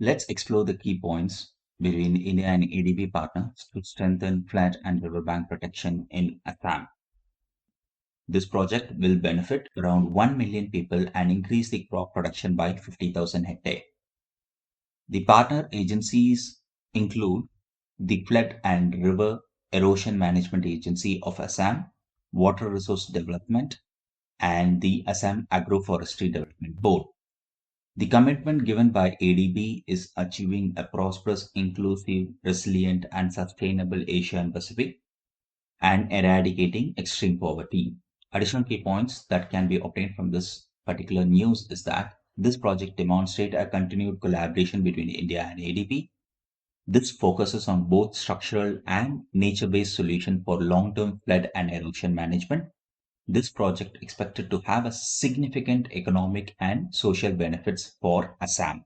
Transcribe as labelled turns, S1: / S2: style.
S1: Let's explore the key points between India and ADB partners to strengthen flood and riverbank protection in Assam. This project will benefit around 1 million people and increase the crop production by 50,000 hectares. The partner agencies include the Flood and River Erosion Management Agency of Assam, Water Resource Development, and the Assam Agroforestry Development Board. The commitment given by ADB is achieving a prosperous, inclusive, resilient, and sustainable Asia and Pacific and eradicating extreme poverty. Additional key points that can be obtained from this particular news is that this project demonstrates a continued collaboration between India and ADB. This focuses on both structural and nature-based solutions for long-term flood and erosion management. This project expected to have a significant economic and social benefits for Assam.